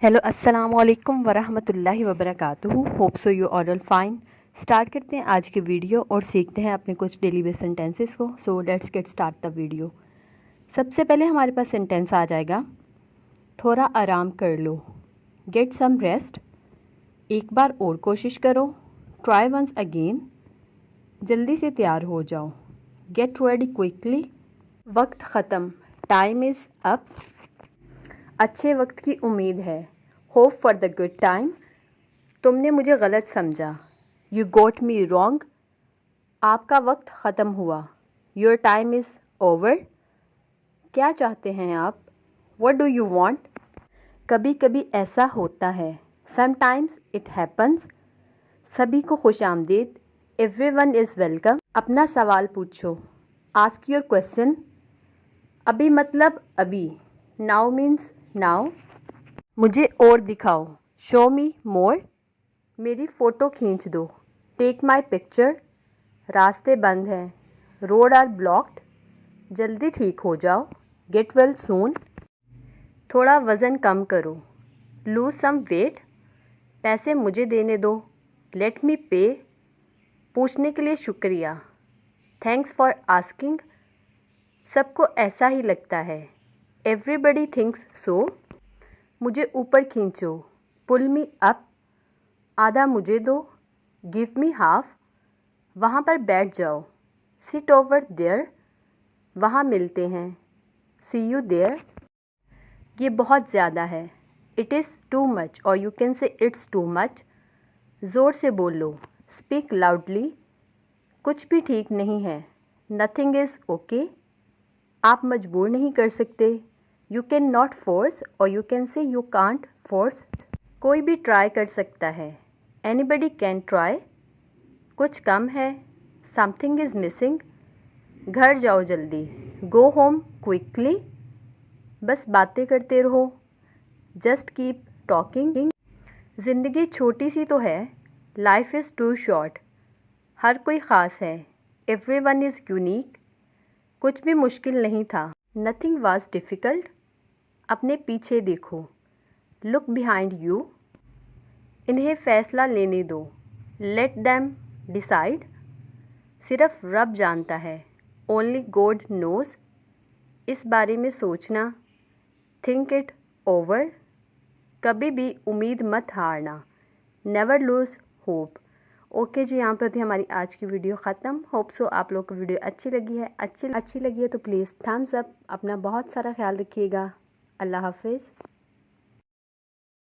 Hello अस्सलाम वालेकुम वरहमतुल्लाहि वबरकातुहू। Hope so you all fine. Start करते हैं आज की वीडियो और सीखते हैं अपने कुछ डेली बेस सेंटेंसेस को। So let's get start the video. सबसे पहले हमारे पास सेंटेंस आ जाएगा थोड़ा आराम कर लो, गेट सम रेस्ट। एक बार और कोशिश करो, ट्राई वंस अगेन। जल्दी से तैयार हो जाओ, गेट रेडी क्विकली। वक्त ख़त्म, टाइम इज़ अप। अच्छे वक्त की उम्मीद है, hope for the good time. तुमने मुझे गलत समझा, यू गोट मी रॉन्ग। आपका वक्त ख़त्म हुआ, योर टाइम इज़ ओवर। क्या चाहते हैं आप, व्हाट डू यू वांट। कभी कभी ऐसा होता है, समटाइम्स इट हैपन्स। सभी को खुश आमदीद, एवरीवन इज़ वेलकम। अपना सवाल पूछो, आस्क योर क्वेश्चन। अभी मतलब अभी, नाउ मीन्स नाउ। मुझे और दिखाओ, शो मी मोर। मेरी फ़ोटो खींच दो, टेक माई पिक्चर। रास्ते बंद हैं, रोड आर ब्लॉक्ड। जल्दी ठीक हो जाओ, गेट वेल सून। थोड़ा वज़न कम करो, लूज सम वेट। पैसे मुझे देने दो, लेट मी पे। पूछने के लिए शुक्रिया, थैंक्स फॉर आस्किंग। सबको ऐसा ही लगता है, एवरीबडी थिंक्स सो। मुझे ऊपर खींचो, पुल मी अप। आधा मुझे दो, गिव मी हाफ। वहाँ पर बैठ जाओ, सिट ओवर देयर। वहाँ मिलते हैं, सी यू देयर। ये बहुत ज़्यादा है, इट इज़ टू मच, और you can say it's too much. ज़ोर से बोलो, स्पीक लाउडली। कुछ भी ठीक नहीं है, नथिंग इज़ ओके। आप मजबूर नहीं कर सकते, यू कैन नॉट फोर्स, और you can say you can't force. कोई भी ट्राई कर सकता है, एनीबडी कैन ट्राई। कुछ कम है, समथिंग इज़ मिसिंग। घर जाओ जल्दी, गो होम क्विकली। बस बातें करते रहो, जस्ट कीप टॉकिंग। ज़िंदगी छोटी सी तो है, लाइफ इज़ टू शॉर्ट। हर कोई ख़ास है, एवरी वन इज़ यूनिक। कुछ भी मुश्किल नहीं था, नथिंग वाज डिफ़िकल्ट। अपने पीछे देखो, लुक बिहाइंड यू। इन्हें फ़ैसला लेने दो, लेट देम डिसाइड। सिर्फ रब जानता है, ओनली गॉड नोज़। इस बारे में सोचना, थिंक इट ओवर। कभी भी उम्मीद मत हारना, नेवर लूज़ होप। ओके जी, यहाँ पर थी हमारी आज की वीडियो ख़त्म। होप सो आप लोग को वीडियो अच्छी लगी है। अच्छी लगी है तो प्लीज़ थम्स अप। अपना बहुत सारा ख्याल रखिएगा। अल्लाह हाफिज़।